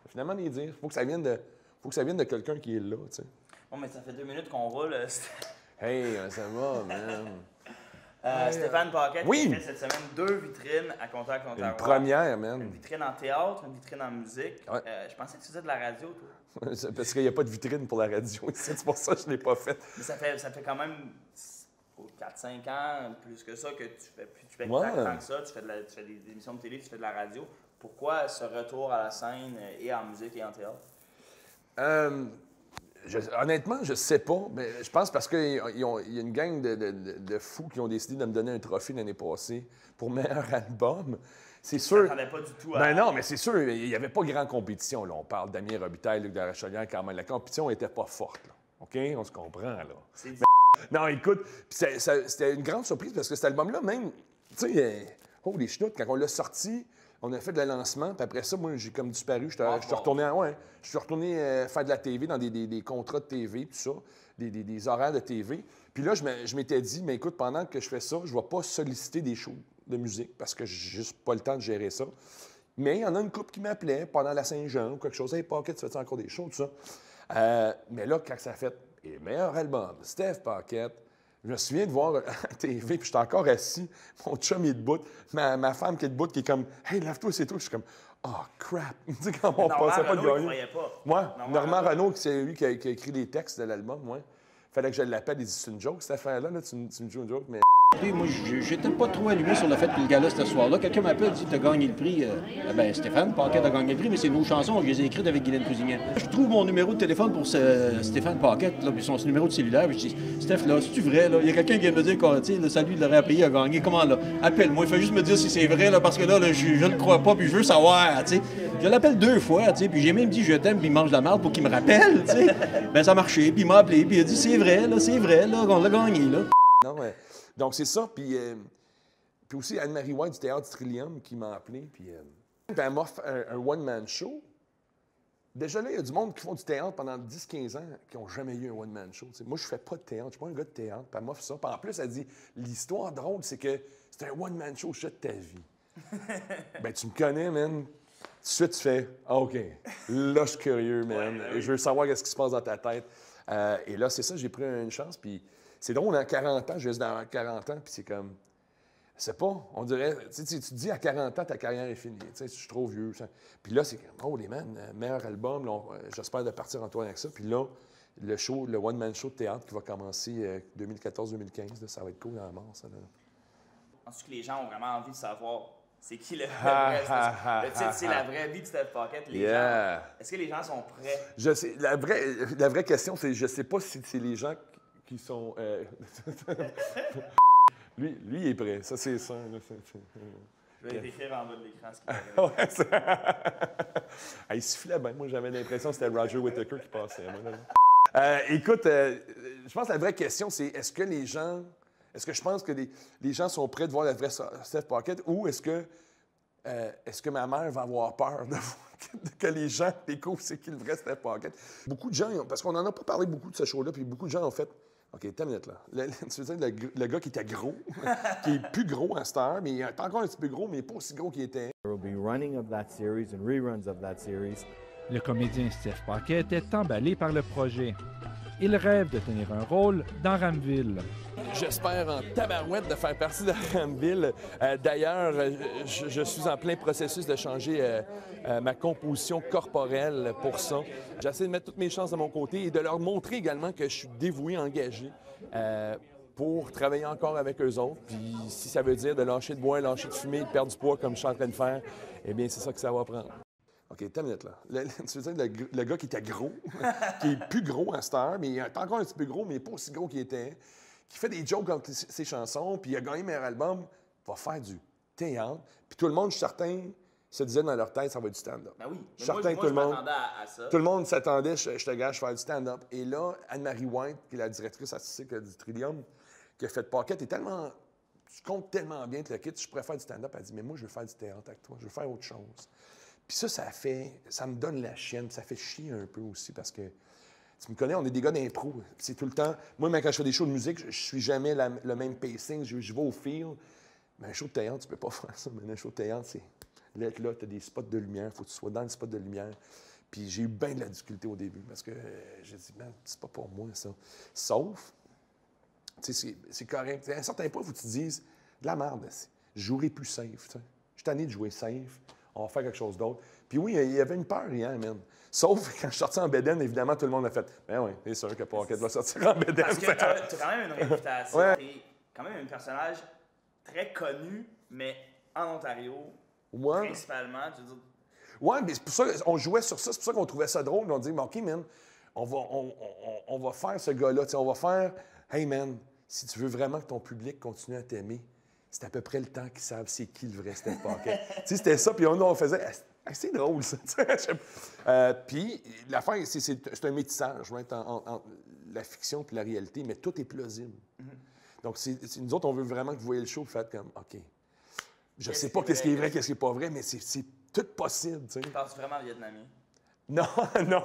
Finalement, les dire. Faut que ça vienne de quelqu'un qui est là, tu sais. Bon, mais ça fait 2 minutes qu'on roule. Hey, ça va, man. Stéphane Paquette Oui. qui fait cette semaine 2 vitrines à Contact Ontario. Une première, man. Une vitrine en théâtre, une vitrine en musique. Ouais. Je pensais que tu faisais de la radio, toi. Parce qu'il n'y a pas de vitrine pour la radio ici. C'est pour ça que je ne l'ai pas faite. Mais ça fait quand même 4-5 ans, plus que ça, que tu fais Ouais. tant que ça. Tu fais des émissions de télé, tu fais de la radio. Pourquoi ce retour à la scène et en musique et en théâtre? Honnêtement, je sais pas, mais je pense parce qu'il y a une gang de fous qui ont décidé de me donner un trophée l'année passée pour meilleur album. C'est sûr. Je m'attendais pas du tout à... Ben non, mais c'est sûr, il n'y avait pas grande compétition. Là. On parle Damien Robitaille, Luc de la Rochelière, quand même. La compétition n'était pas forte. Là. OK? On se comprend, là. C'est Non, écoute, c'était une grande surprise parce que cet album-là, même, tu sais, holy shit, quand on l'a sorti, on a fait le lancement, puis après ça, moi, j'ai comme disparu. Je suis retourné faire de la TV dans des contrats de TV, tout ça, des horaires de TV. Puis là, je m'étais dit, mais écoute, pendant que je fais ça, je ne vais pas solliciter des shows de musique parce que j'ai juste pas le temps de gérer ça. Mais il y en a une couple qui m'appelait pendant la Saint-Jean ou quelque chose. Hey, Paquette, tu fais encore des shows, tout ça? Mais là, quand ça a fait le meilleur album, Steph Paquette, je me souviens de voir à la TV, puis j'étais encore assis, mon chum est debout, ma femme qui est debout, qui est comme « Hey, lève-toi, c'est tout. » Je suis comme « Oh, crap! » Tu sais, quand on pensait pas de gagner. Moi, Normand Renaud, c'est lui qui a écrit les textes de l'album, moi. Fallait que je l'appelle, il dit « C'est une joke, cette affaire-là, là, tu me joues une joke, mais... » Moi, j'étais pas trop allumé sur le fait que le gars-là, ce soir-là, quelqu'un m'appelle et dit « T'as gagné le prix. » Ben, Stéphane Paquette a gagné le prix, mais c'est nos chansons, je les ai écrites avec Guylaine Cousignan. Je trouve mon numéro de téléphone pour Stéphane Paquette, là, puis son numéro de cellulaire, puis je dis « Steph, là, c'est-tu vrai, là? Il y a quelqu'un qui vient me dire que, le salut de l'aurait payé a gagné. Comment, là? Appelle-moi, il faut juste me dire si c'est vrai, là, parce que là, je ne crois pas, puis je veux savoir, tu sais. » Je l'appelle 2 fois, tu sais, puis j'ai même dit « Je t'aime », puis il mange de la merde pour qu'il me rappelle, tu sais. Ben, ça a marché, puis il m'a appelé, puis il a dit « C'est vrai, là, qu'on l'a gagné, là. » Non, ouais. Donc, c'est ça. Puis aussi, Anne-Marie White du Théâtre du Trillium qui m'a appelé. Puis elle m'offre un one-man show. Déjà là, il y a du monde qui font du théâtre pendant 10-15 ans qui n'ont jamais eu un one-man show. T'sais, moi, je fais pas de théâtre. Je suis pas un gars de théâtre. Puis elle m'offre ça. Puis en plus, elle dit, l'histoire drôle, c'est que c'est un one-man show de ta vie. Ben, tu me connais, man. Tout de suite, tu fais, ah, OK, là, je suis curieux, man. Ouais. Je veux savoir ce qui se passe dans ta tête. Et là, c'est ça, j'ai pris une chance. Puis c'est drôle, à 40 ans, je reste dans 40 ans, puis c'est comme, c'est pas, on dirait, tu te dis à 40 ans, ta carrière est finie, tu sais, je suis trop vieux. Ça. Puis là, c'est comme, oh les man, meilleur album, là, j'espère de partir en tournée avec ça. Puis là, le show, le one-man show de théâtre qui va commencer 2014-2015, ça va être cool dans la mort, ça. Là. Penses-tu que les gens ont vraiment envie de savoir c'est qui le vrai Steph? Le titre, c'est la vraie vie de Steph Paquette. Les gens, est-ce que les gens sont prêts? Je sais, la vraie question, c'est, je sais pas si c'est les gens qui sont... lui, il est prêt, ça c'est ça. Là, Je vais l'écrire en bas de l'écran. Ce qu'il il suffisait bien. Moi, j'avais l'impression que c'était Roger Whittaker qui passait. Écoute, je pense que la vraie question, c'est est-ce que je pense que les gens sont prêts de voir la vraie Steph Paquette ou est-ce que ma mère va avoir peur que les gens découvrent c'est qui le vrai Steph Paquette? Beaucoup de gens, parce qu'on n'en a pas parlé beaucoup de ce show-là, puis beaucoup de gens ont fait OK, t'as une minute, là. Tu veux dire le gars qui était gros, qui est plus gros à cette heure, mais il est encore un petit peu gros, mais pas aussi gros qu'il était. There will be running of that series and reruns of that series. Le comédien Steph Paquette est emballé par le projet. Il rêve de tenir un rôle dans Ramville. J'espère en tabarouette de faire partie de Ramville. D'ailleurs, je suis en plein processus de changer ma composition corporelle pour ça. J'essaie de mettre toutes mes chances de mon côté et de leur montrer également que je suis dévoué, engagé pour travailler encore avec eux autres. Puis si ça veut dire de lâcher de boire, lâcher de fumer, de perdre du poids comme je suis en train de faire, eh bien, c'est ça que ça va prendre. OK, t'as une minute, là. Tu veux dire le gars qui était gros, qui est plus gros à cette heure, mais il est encore un petit peu gros, mais pas aussi gros qu'il était, qui fait des jokes avec ses chansons, puis il a gagné meilleur album, va faire du théâtre. Puis tout le monde, je suis certain, se disait dans leur tête, ça va être du stand-up. Ben oui, je suis certain que je m'attendais à ça. Tout le monde s'attendait, je te gage, faire du stand-up. Et là, Anne-Marie White, qui est la directrice artistique du Trillium, qui a fait Paquette, est tellement... Tu comptes tellement bien te le quittes, je pourrais faire du stand-up. Elle dit, mais moi, je veux faire du théâtre avec toi, je veux faire autre chose. Puis ça me donne la chienne, ça fait chier un peu aussi parce que, tu me connais, on est des gars d'impro. C'est tout le temps, moi, même quand je fais des shows de musique, je suis jamais le même pacing, je vais au feel. Mais un show de théâtre, tu peux pas faire ça. Mais un show de théâtre, c'est là, tu as des spots de lumière, il faut que tu sois dans le spot de lumière. Puis j'ai eu bien de la difficulté au début parce que j'ai dit, man, c'est pas pour moi, ça. Sauf, tu sais, c'est correct. À un certain point, il faut que tu te dises, de la merde, je jouerai plus safe. T'sais. Je suis tanné de jouer safe. On va faire quelque chose d'autre. Puis oui, il y avait une peur hier, man. Sauf quand je suis sorti en bédaine, évidemment, tout le monde a fait, ben oui, c'est sûr que Pocket va sortir en bédaine. Parce que tu as quand même une réputation. Ouais. Tu es quand même un personnage très connu, mais en Ontario, Ouais. principalement. Tu veux dire, Oui, mais c'est pour ça qu'on jouait sur ça. C'est pour ça qu'on trouvait ça drôle. On dit, OK, man, on va faire ce gars-là. On va faire, hey, man, si tu veux vraiment que ton public continue à t'aimer, c'est à peu près le temps qu'ils savent c'est qui le vrai Steph Paquette. C'était ça, puis on faisait, c'est drôle, ça. Puis l'affaire, c'est un métissage entre la fiction et la réalité, mais tout est plausible. Donc, nous autres, on veut vraiment que vous voyez le show, faites comme, OK, je sais pas qu'est-ce qui est vrai, qu'est-ce qui est pas vrai, mais c'est tout possible, tu sais. tu parles vraiment vietnamien. Non, non,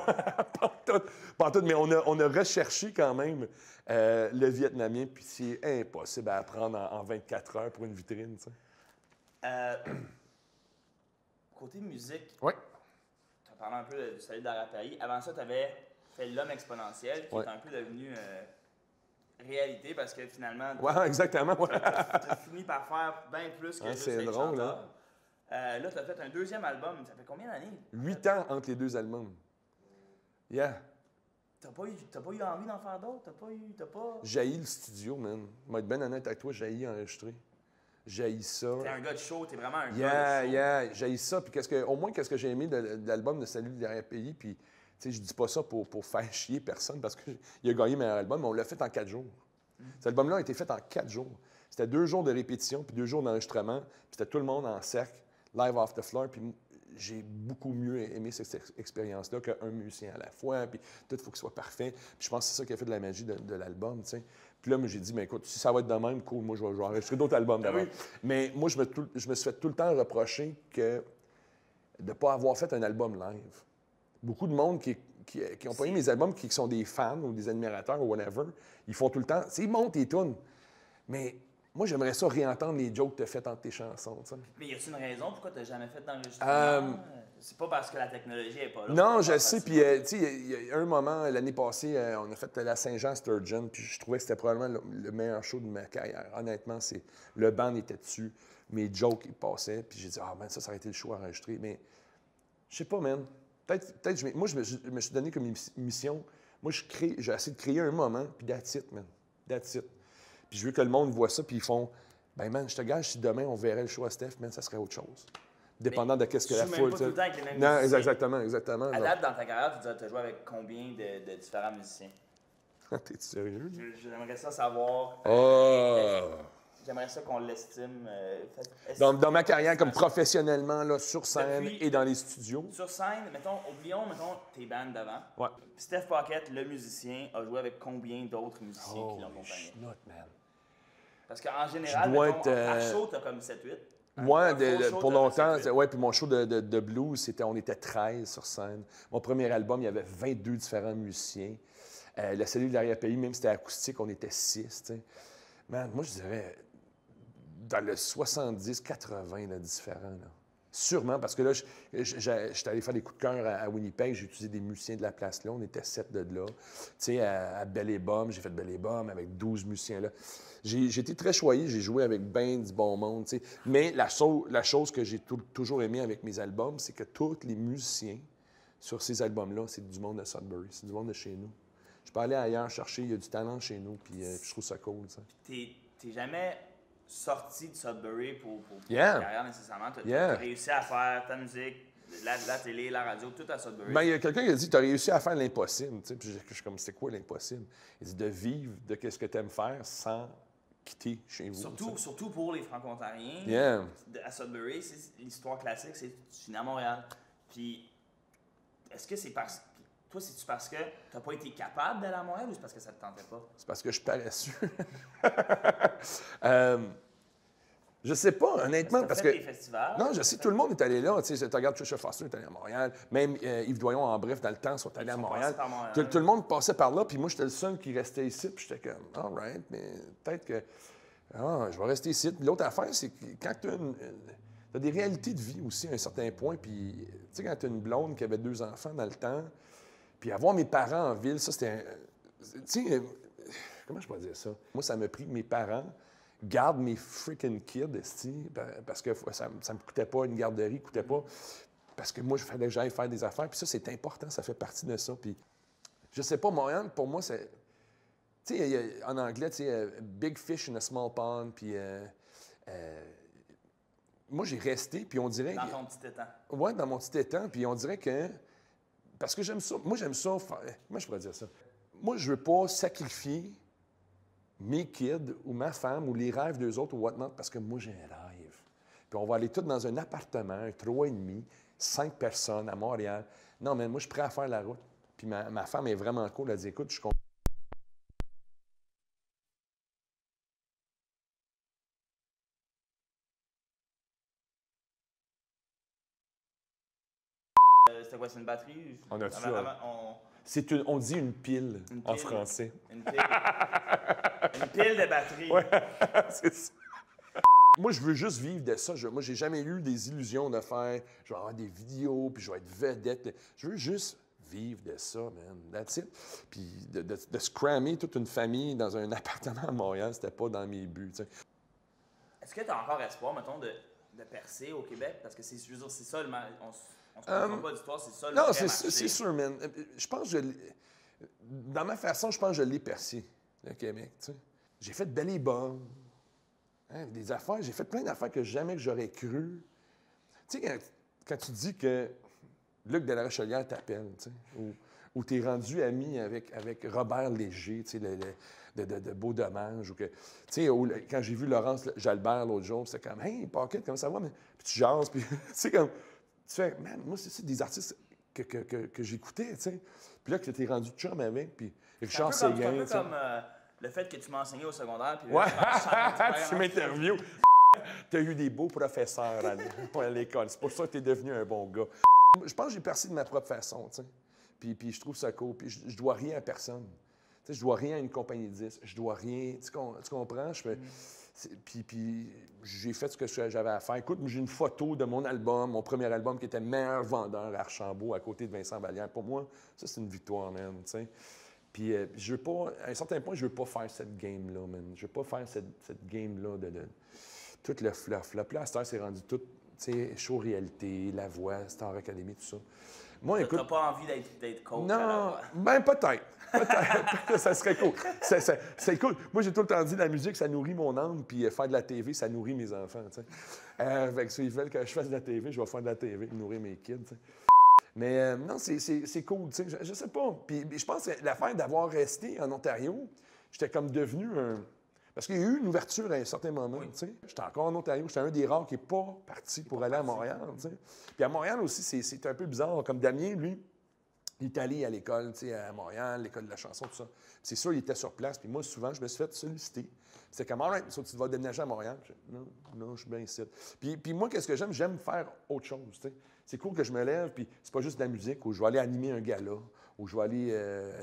pas tout, mais on a recherché quand même le vietnamien, puis c'est impossible à apprendre en 24 heures pour une vitrine, tu sais. Côté musique, Oui. tu as parlé un peu du Salut de la Rapaille. Avant ça, tu avais fait L'Homme exponentiel, qui Ouais. est un peu devenu réalité parce que finalement, Oui, exactement. tu as fini par faire bien plus que Ah, juste c'est être drôle, chanteur. Là, tu as fait un deuxième album. Ça fait combien d'années? 8 ans entre les deux albums. Yeah. T'as pas eu envie d'en faire d'autres? T'as pas... J'haïs le studio, man. Je vais être bien honnête avec toi, j'haïs enregistrer. J'haïs ça. T'es un gars de show, t'es vraiment un Yeah, gars de show. yeah, j'haïs ça. Puis au moins, qu'est-ce que j'ai aimé de l'album de Salut de l'arrière-pays, puis, tu sais, je dis pas ça pour faire chier personne, parce qu'il a gagné meilleur album, mais on l'a fait en 4 jours. Cet album-là a été fait en 4 jours. C'était 2 jours de répétition, puis 2 jours d'enregistrement, puis c'était tout le monde en cercle, live off the floor, puis j'ai beaucoup mieux aimé cette expérience-là qu'un musicien à la fois, puis tout, il faut qu'il soit parfait. Puis je pense que c'est ça qui a fait de la magie de l'album, tu sais. Puis là, moi, j'ai dit, mais écoute, si ça va être de même, cool, moi, je vais enregistrer d'autres albums d'abord. Oui. Mais moi, je me suis fait tout le temps reprocher de ne pas avoir fait un album live. Beaucoup de monde qui n'ont pas aimé mes albums, qui sont des fans ou des admirateurs ou whatever, ils font tout le temps, ils montent tes tunes. Mais moi, j'aimerais ça réentendre les jokes que tu as faites entre tes chansons, tu sais. Mais y a-t-il une raison pourquoi t'as jamais fait d'enregistrement? C'est pas parce que la technologie est pas là. Non, je sais. Puis, tu sais, il y a un moment, l'année passée, on a fait la Saint-Jean-Sturgeon, puis je trouvais que c'était probablement le meilleur show de ma carrière. Honnêtement, le band était dessus, mes jokes, ils passaient, puis j'ai dit, ah, man, ça aurait été le show à enregistrer. Mais, je sais pas, man. Peut-être, moi, je me suis donné comme mission, moi, j'ai essayé de créer un moment, puis that's it, man. That's it. Puis je veux que le monde voit ça, puis ils font, ben, man, je te gage, si demain, on verrait le show à Steph, man, ça serait autre chose. Dépendant de qu'est-ce que la foule... Tu joues même pas tout le temps avec les mêmes Non, musiciens. exactement. À date, dans ta carrière, tu as joué avec combien de différents musiciens? T'es sérieux? J'aimerais ça savoir. Oh! J'aimerais ça qu'on l'estime. Dans ma carrière, comme professionnellement, là, sur scène Depuis- et dans les studios. Sur scène, oublions tes bandes d'avant. Ouais. Puis Steph Paquette, le musicien, a joué avec combien d'autres musiciens qui l'ont accompagné? man. Parce qu'en général, Je dois mettons, être, par show, t'as comme 7-8. Moi, Un full show, pour t'as longtemps, 7-8. ouais, puis mon show de blues, on était 13 sur scène. Mon premier album, il y avait 22 différents musiciens. Le Salut de l'arrière-pays, même si c'était acoustique, on était 6, tu sais. Man, moi, je dirais dans le 70-80, là, différents, là. Sûrement, parce que là, j'étais allé faire des coups de cœur à Winnipeg, j'ai utilisé des musiciens de la place là, on était 7 de là. Tu sais, à Belle et Bomme, j'ai fait Belle et Bomme avec 12 musiciens là. J'ai été très choyé, j'ai joué avec ben du bon monde, tu sais. Mais la chose que j'ai toujours aimé avec mes albums, c'est que tous les musiciens sur ces albums-là, c'est du monde de Sudbury, c'est du monde de chez nous. Je peux aller ailleurs chercher, il y a du talent chez nous, puis je trouve ça cool, tu sais. T'es jamais sorti de Sudbury pour Yeah. ta carrière nécessairement. T'as Yeah. réussi à faire ta musique, la télé, la radio, tout à Sudbury. Ben, il y a quelqu'un qui a dit, tu as réussi à faire l'impossible. Tu sais. Puis je suis comme, c'est quoi l'impossible? Il dit de vivre de ce que tu aimes faire sans quitter chez vous. tu sais. Surtout pour les Franco-Ontariens. Yeah. À Sudbury, c'est l'histoire classique, c'est tu finis à Montréal. Puis, est-ce que c'est parce... Toi, c'est-tu parce que t'as pas été capable d'aller à Montréal ou c'est parce que ça te tentait pas? C'est parce que je suis paresseux. Je sais pas, honnêtement, parce que... T'as fait des festivals. Non, je sais, tout le monde est allé là. Tu sais, tu regardes Trisha Foster est allé à Montréal. Même Yves Doyon, en bref, dans le temps, sont allés à sont Montréal. passés par Montréal. Tout le monde passait par là, puis moi, j'étais le seul qui restait ici. Puis j'étais comme, all right, mais peut-être que je vais rester ici. Puis l'autre affaire, c'est que quand tu as as des réalités de vie aussi à un certain point. Puis, tu sais, quand tu as une blonde qui avait 2 enfants dans le temps, puis avoir mes parents en ville, ça, c'était tu sais, comment je pourrais dire ça? Moi, ça m'a pris que mes parents gardent mes freaking kids, esti, parce que ça me coûtait pas, une garderie ne coûtait pas. Parce que moi, il fallait que j'aille faire des affaires. Puis ça, c'est important, ça fait partie de ça. Puis, je sais pas, Montréal, pour moi, c'est... Tu sais, en anglais, tu sais, big fish in a small pond, puis... moi, j'ai resté, puis on dirait... Dans ton petit étang. Oui, dans mon petit étang, puis on dirait que... Parce que j'aime ça. Moi, j'aime ça. Comment je pourrais dire ça? Moi, je veux pas sacrifier mes kids ou ma femme ou les rêves d'eux autres ou whatnot parce que moi, j'ai un rêve. Puis on va aller tous dans un appartement, un 3,5, 5 personnes à Montréal. Non, mais moi, je suis prêt à faire la route. Puis ma femme est vraiment cool. Elle dit, écoute, je suis content. C'était quoi, c'est une batterie? On a ça. On dit une pile en français. Une pile. Une pile de batterie. Oui, c'est ça. Moi, je veux juste vivre de ça. Moi, j'ai jamais eu des illusions de faire, je vais avoir des vidéos, puis je vais être vedette. Je veux juste vivre de ça, man. That's it. Puis de scrammer toute une famille dans un appartement à Montréal, c'était pas dans mes buts, tu sais. Est-ce que tu as encore espoir, mettons, de percer au Québec? Parce que c'est ça, on se comprend pas d'histoire, c'est ça le Non, vrai c'est marché. sûr, man. Je pense que dans ma façon, je pense que je l'ai percé, le Québec, tu sais. J'ai fait belle et bonne. Hein, des affaires, j'ai fait plein d'affaires que jamais que j'aurais cru. Tu sais, quand tu dis que Luc de la Rochelière t'appelle, tu sais, ou tu es rendu ami avec Robert Léger, tu sais, de Beau Dommage, ou que, tu sais, quand j'ai vu Laurence Jalbert l'autre jour, c'était comme, hey, Pocket, comment ça va? Puis tu jases, puis tu sais, comme, tu fais, man, moi, c'est des artistes que j'écoutais, tu sais. Puis là, que tu es rendu chum avec, puis Richard Séguin. C'est un peu comme le fait que tu m'as enseigné au secondaire, puis ouais, tu m'interviews. Tu as eu des beaux professeurs à l'école. C'est pour ça que tu es devenu un bon gars. Je pense que j'ai percé de ma propre façon, tu sais. Puis je trouve ça cool. Puis je dois rien à personne. Tu sais, je dois rien à une compagnie de disques. Je dois rien. Tu comprends? Puis j'ai fait ce que j'avais à faire. Écoute, j'ai une photo de mon album, mon premier album qui était meilleur vendeur à Archambault à côté de Vincent Vallière. Pour moi, ça, c'est une victoire, man, tu sais. Puis je veux pas, à un certain point, je veux pas faire cette game-là, man. Je veux pas faire cette game-là de tout le fluff. Là, à cette heure, c'est rendu tout, tu sais, show réalité, La Voix, Star Academy, tout ça. Moi, écoute... T'as pas envie d'être coach non, à La Voix? Ben peut-être. Peut-être. Ça serait cool. C'est cool. Moi, j'ai tout le temps dit, la musique, ça nourrit mon âme, puis faire de la TV, ça nourrit mes enfants, tu sais. Fait que s'ils veulent que je fasse de la TV, je vais faire de la TV, nourrir mes kids, tu sais. Mais non, c'est cool, tu sais, je sais pas. Puis je pense que l'affaire d'avoir resté en Ontario, j'étais comme devenu un... Parce qu'il y a eu une ouverture à un certain moment, tu sais. J'étais encore en Ontario, j'étais un des rares qui n'est pas parti pour aller à Montréal, tu sais. Puis à Montréal aussi, c'est un peu bizarre. Comme Damien, lui, il est allé à l'école, tu sais, à Montréal, l'école de la chanson, tout ça. C'est sûr, il était sur place. Puis moi, souvent, je me suis fait solliciter. C'était comme, all right, tu vas déménager à Montréal. Non, je suis bien ici. Puis moi, qu'est-ce que j'aime? J'aime faire autre chose, tu sais. C'est cool que je me lève, puis c'est pas juste de la musique, ou je vais aller animer un gala, ou je vais aller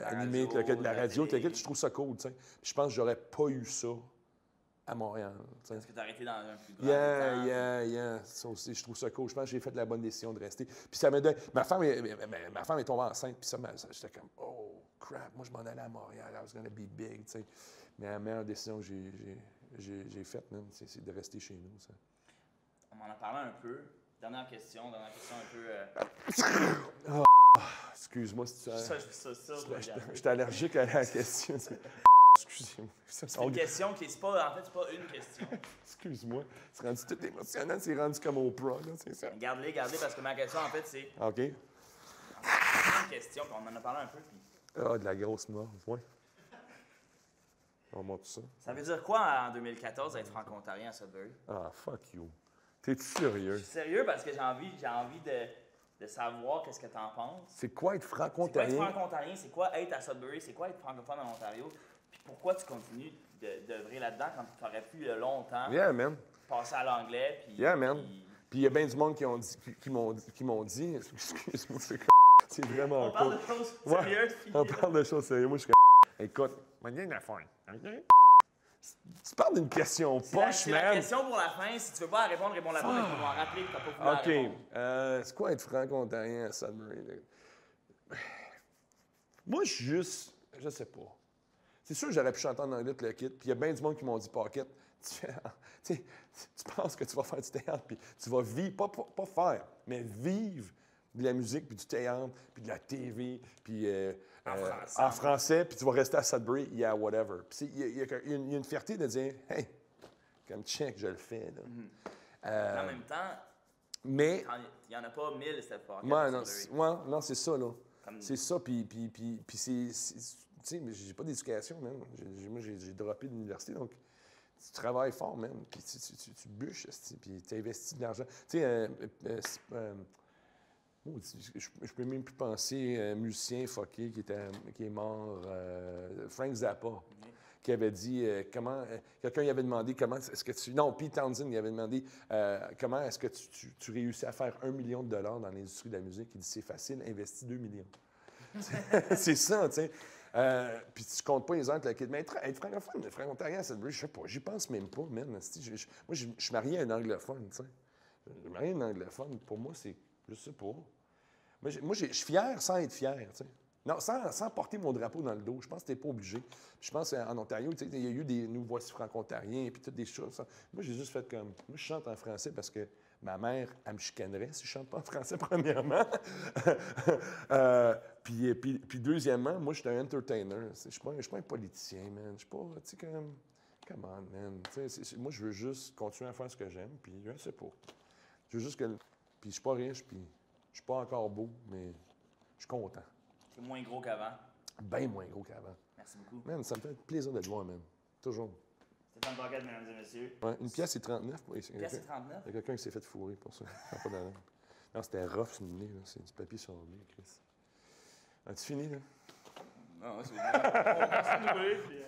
animer de la radio. Je trouve ça cool, tu sais. Je pense que j'aurais pas eu ça à Montréal. T'sais. Est-ce que tu as arrêté dans un plus grand temps? Ça aussi, je trouve ça cool. Je pense que j'ai fait la bonne décision de rester. Puis ça m'a donné... Ma femme est tombée enceinte, puis ça j'étais comme, oh, crap, moi, je m'en allais à Montréal. I was gonna be big, tu sais. Mais la meilleure décision que j'ai faite, même, c'est de rester chez nous, ça. On m'en a parlé un peu. Dernière question un peu... Excuse-moi si tu... Ça, je suis allergique à la question. Excusez-moi. C'est une question qui c'est pas... En fait, c'est pas une question. Excuse-moi. C'est rendu tout émotionnel. C'est rendu comme Oprah, là, c'est ça. Gardez, parce que ma question, en fait, c'est... OK. C'est une question, puis on en a parlé un peu, puis... Ah, de la grosse morve, oui. On montre ça. Ça veut dire quoi, en 2014, être franco-ontarien à Sudbury? Ah, fuck you. T'es-tu sérieux? Je suis sérieux parce que j'ai envie de savoir qu'est-ce que t'en penses. C'est quoi être franco-ontarien? C'est quoi être franco-ontarien? C'est quoi être à Sudbury? C'est quoi être francophone en Ontario? Puis pourquoi tu continues d'œuvrer là-dedans quand tu aurais pu longtemps passer à l'anglais? Puis, yeah, man. Puis il y a bien du monde qui m'ont dit, excuse-moi, c'est vraiment cool. On parle de choses sérieuses. On parle de choses sérieuses. Moi, je suis écoute, moi, il y a une affaire. Tu parles d'une question poche, C'est la man. question pour la fin. Si tu veux pas répondre, réponds là-bas, mais tu vas m'en rappeler que t'as pas voulu la répondre. OK. C'est quoi être franco-ontarien à Sudbury? Là? Moi, je sais pas. C'est sûr que j'aurais pu chanter en anglais tout le kit, puis il y a bien du monde qui m'ont dit Pocket. Tu penses que tu vas faire du théâtre, puis tu vas vivre, pas faire, mais vivre de la musique, puis du théâtre, puis de la TV, puis en français, puis tu vas rester à Sudbury, yeah, whatever. Puis il y a une fierté de dire, hey, comme check, je le fais. Là. En même temps, Mais. il y en a pas 1000 Steph Pocket. Non, c'est ça, là. Comme... C'est ça, puis c'est. Tu sais, mais j'ai pas d'éducation, même. Moi, j'ai droppé de l'université, donc tu travailles fort, même. Puis tu bûches, puis tu investis de l'argent. Tu sais, je peux même plus penser à un musicien fucké qui est mort, Frank Zappa, qui avait dit quelqu'un lui avait demandé comment est-ce que tu. Non, Pete Townsend lui avait demandé comment est-ce que tu réussis à faire $1 million dans l'industrie de la musique. Il dit c'est facile, investis 2 millions. C'est ça, tu sais. Puis tu comptes pas les heures avec le kid. Mais être francophone, franco-ontarien à Sudbury, je sais pas, j'y pense même pas, man. Moi, je suis marié à un anglophone, tu sais. Je suis marié à un anglophone. Pour moi, c'est. Je sais pas. Moi, je suis fier sans être fier, tu sais. Non, sans porter mon drapeau dans le dos. Je pense que t'es pas obligé. Puis je pense qu'en Ontario, tu sais, il y a eu des Nous voici franco-ontariens, puis toutes des choses. Moi, j'ai juste fait comme. Moi, je chante en français parce que ma mère, elle me chicanerait si je chante pas en français, premièrement. Puis deuxièmement, moi, je suis un entertainer. Je suis pas un politicien, man. Je suis pas, tu sais, comme... Come on, man. Moi, je veux juste continuer à faire ce que j'aime, puis je sais pas. Je veux juste que... Puis je suis pas riche, puis je suis pas encore beau, mais je suis content. T'es moins gros qu'avant. Bien moins gros qu'avant. Merci beaucoup. Man, ça me fait plaisir de te voir, man. Toujours. Stéphane Pocket, mesdames et messieurs. Ouais, une pièce, c'est 39. Oui, Une pièce, c'est 39. Il y a quelqu'un qui s'est fait fourrer pour ça. Ça n'a pas d'allure. Non, c'était rough sur le nez, là. C'est du papier sur le nez, Chris. As-tu fini, là? Non, c'est bien. On va continuer, puis...